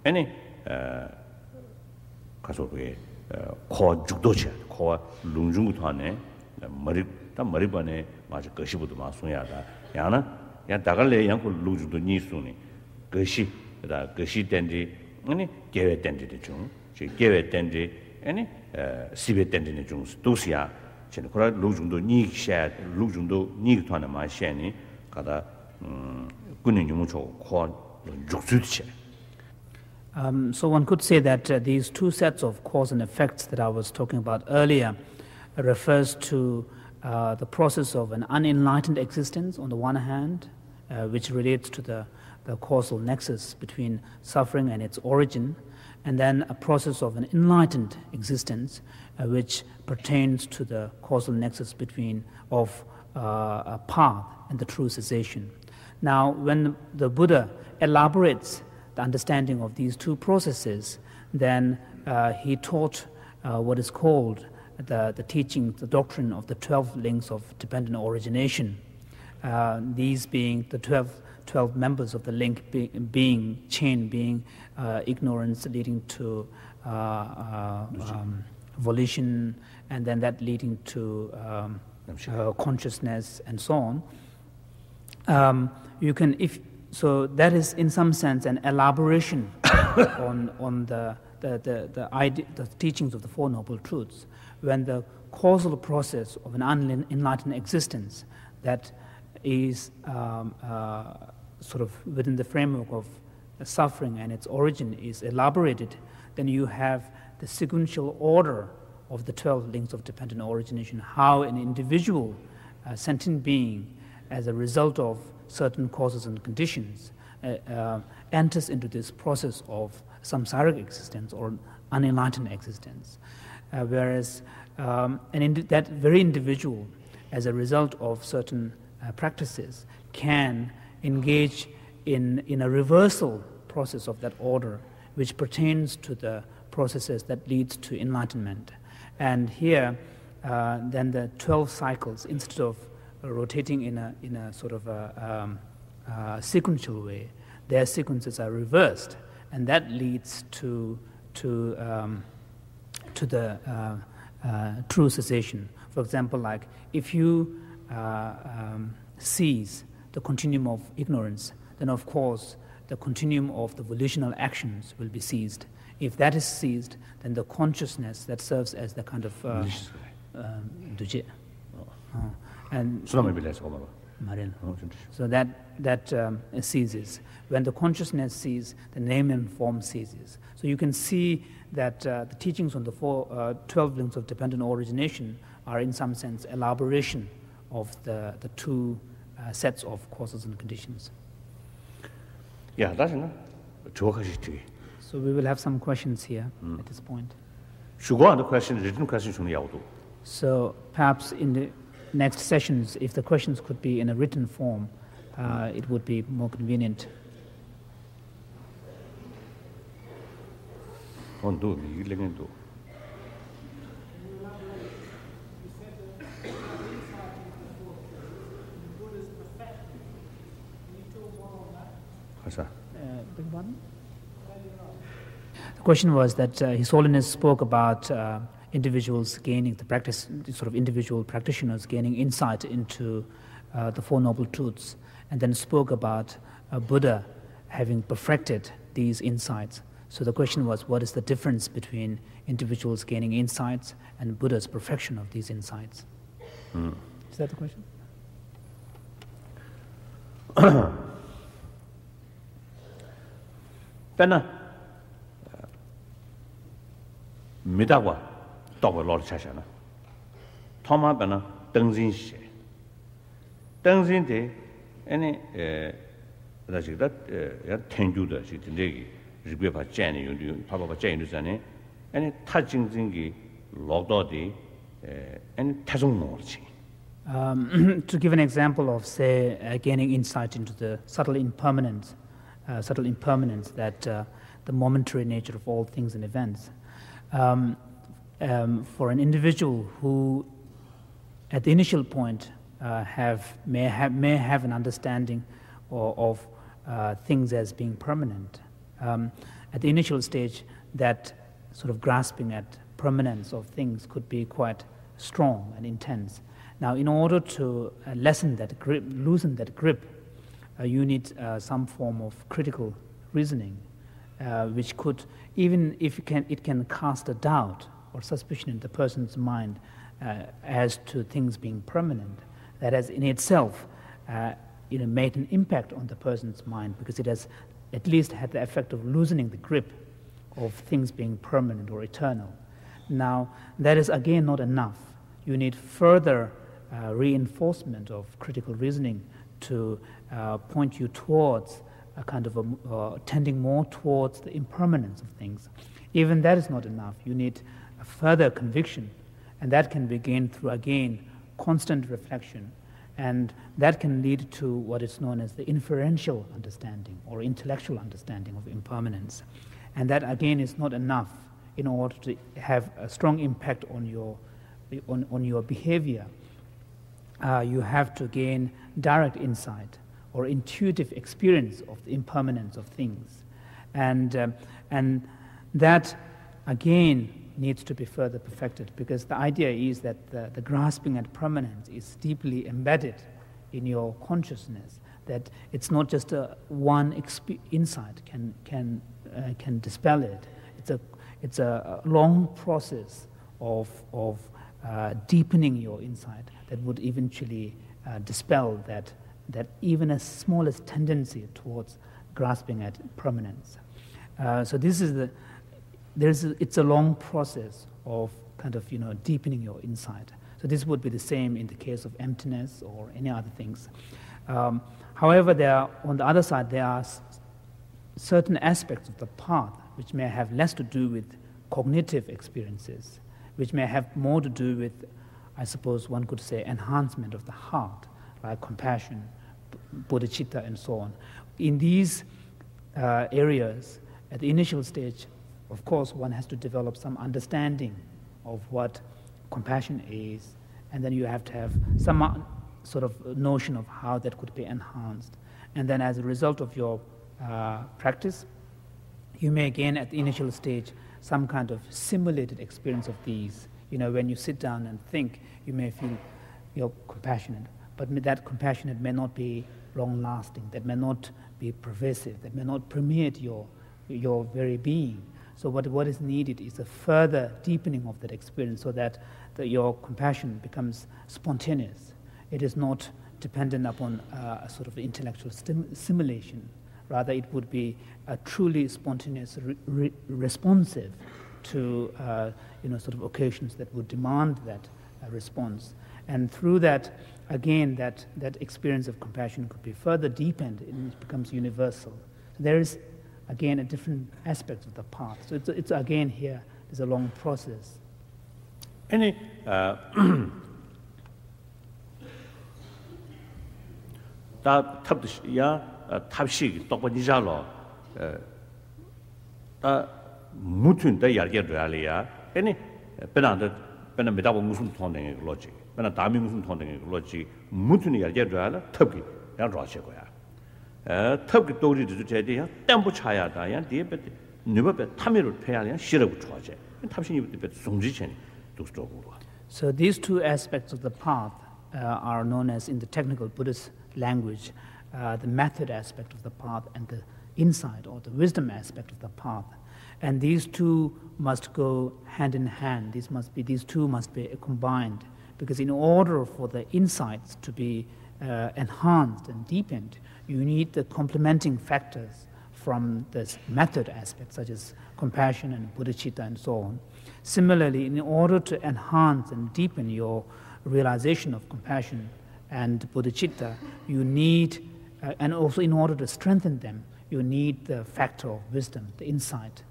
Any 가서게 코 죽도체 코 룽중부터네 머리번에 맞아 것이부터 마송야다 야나 야 다갈래 양고 룽중도 니수니 것이 된지 아니 계획 된지도 좀 계획 된지 아니 시베 된지는 좀 도시야 저는 그러 룽중도 니샤 룽중도 니团的 마시니 가다 군인 유무초 코 죽수체. So one could say that these two sets of cause and effects that I was talking about earlier refers to the process of an unenlightened existence on the one hand, which relates to the causal nexus between suffering and its origin, and then a process of an enlightened existence which pertains to the causal nexus of a path and the true cessation. Now, when the Buddha elaborates the understanding of these two processes, then he taught what is called the teaching, the doctrine of the 12 links of dependent origination. These being the 12 members of the link being ignorance leading to volition, and then that leading to consciousness and so on. So that is, in some sense, an elaboration on the teachings of the Four Noble Truths. When the causal process of an unenlightened existence that is sort of within the framework of suffering and its origin is elaborated, then you have the sequential order of the 12 links of dependent origination, how an individual sentient being, as a result of certain causes and conditions, enters into this process of samsaric existence or unenlightened existence. Whereas that very individual, as a result of certain practices, can engage in a reversal process of that order, which pertains to the processes that leads to enlightenment. And here, then the 12 cycles, instead of rotating in a sort of a sequential way, their sequences are reversed, and that leads to the true cessation. For example, like if you seize the continuum of ignorance, then of course the continuum of the volitional actions will be seized. If that is seized, then the consciousness that serves as the kind of and so that ceases. When the consciousness ceases, the name and form ceases. So you can see that the teachings on the 12 links of dependent origination are in some sense elaboration of the two sets of causes and conditions. Yeah, that's enough. So we will have some questions here at this point. Written questions. So perhaps in the next sessions, if the questions could be in a written form, it would be more convenient. The question was that His Holiness spoke about individuals gaining the practice, sort of individual practitioners gaining insight into the Four Noble Truths, and then spoke about Buddha having perfected these insights. So the question was, what is the difference between individuals gaining insights and Buddha's perfection of these insights? Is that the question? Pena Midawa double Lord Chashana. Toma Bena Dengzin She. Dengzin de any that tendu the city, Rigba Jenny, Papa Jane, any touching zingy, Logdodi, and Tazumorchi. To give an example of, say, gaining insight into the subtle impermanence that the momentary nature of all things and events. For an individual who, at the initial point, may have an understanding of things as being permanent, at the initial stage, that sort of grasping at permanence of things could be quite strong and intense. Now, in order to lessen that grip, loosen that grip, you need some form of critical reasoning, which could, even if it can cast a doubt or suspicion in the person's mind as to things being permanent, that has in itself made an impact on the person's mind, because it has at least had the effect of loosening the grip of things being permanent or eternal. Now, that is again not enough. You need further reinforcement of critical reasoning to point you towards a kind of tending more towards the impermanence of things. Even that is not enough. You need a further conviction, and that can be gained through, again, constant reflection. And that can lead to what is known as the inferential understanding or intellectual understanding of impermanence. And that, again, is not enough in order to have a strong impact on your behavior. You have to gain direct insight or intuitive experience of the impermanence of things. And that, again, needs to be further perfected, because the idea is that the grasping at permanence is deeply embedded in your consciousness, that it's not just one insight can dispel it. It's a long process of deepening your insight that would eventually dispel that even as smallest tendency towards grasping at permanence. So this is it's a long process of kind of deepening your insight. So this would be the same in the case of emptiness or any other things. However, on the other side, there are certain aspects of the path which may have less to do with cognitive experiences, which may have more to do with, I suppose one could say, enhancement of the heart, like compassion, bodhicitta, and so on. In these areas, at the initial stage, of course, one has to develop some understanding of what compassion is, and then you have to have some sort of notion of how that could be enhanced. And then as a result of your practice, you may gain at the initial stage some kind of simulated experience of these. When you sit down and think, you may feel compassionate, but that compassionate may not be long-lasting, that may not be pervasive, that may not permeate your very being. So what is needed is a further deepening of that experience, so that your compassion becomes spontaneous. It is not dependent upon a sort of intellectual simulation. Rather, it would be a truly spontaneous, responsive to sort of occasions that would demand that response. And through that, again, that experience of compassion could be further deepened, and it becomes universal. So there is, again, a different aspect of the path. So it's again here, there's a long process. Any 탑식 똑바지자로 무튼 더 yarge야 아니 베나 메다보 무슨 통행의 로직 베나 다미 무슨 통행의 로직 무튼 yarge야 탑기 야 로셔고야 탑기 도리도 제대야 땀부 차야다 야 디베 누버베 탐미를 패야냐 싫어고 좋아제 탑신이 베 송지체니 독스적으로. So these two aspects of the path are known as, in the technical Buddhist language, the method aspect of the path and the insight or the wisdom aspect of the path. And these two must go hand in hand. These two must be combined, because in order for the insights to be enhanced and deepened, you need the complementing factors from this method aspect, such as compassion and bodhicitta and so on. Similarly, in order to enhance and deepen your realization of compassion and bodhicitta, you need, and also in order to strengthen them, you need the factor of wisdom, the insight,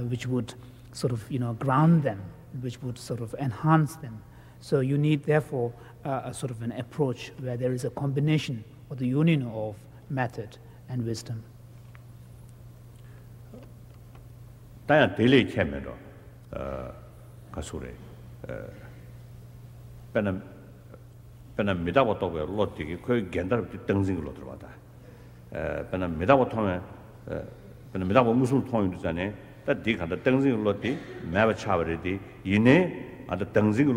which would sort of ground them, which would sort of enhance them. So you need, therefore, a sort of an approach where there is a combination or the union of method and wisdom. 다야 델레 캐메로 가수래 베나 미다고토고 로티기 그 겐다르 등징으로 들어왔다 베나 미다고토면 근데 메다 뭐 무슨 통이 되잖아요. 다 디가다 등징을 놓디 매바 차버리디 이내 아다 등징을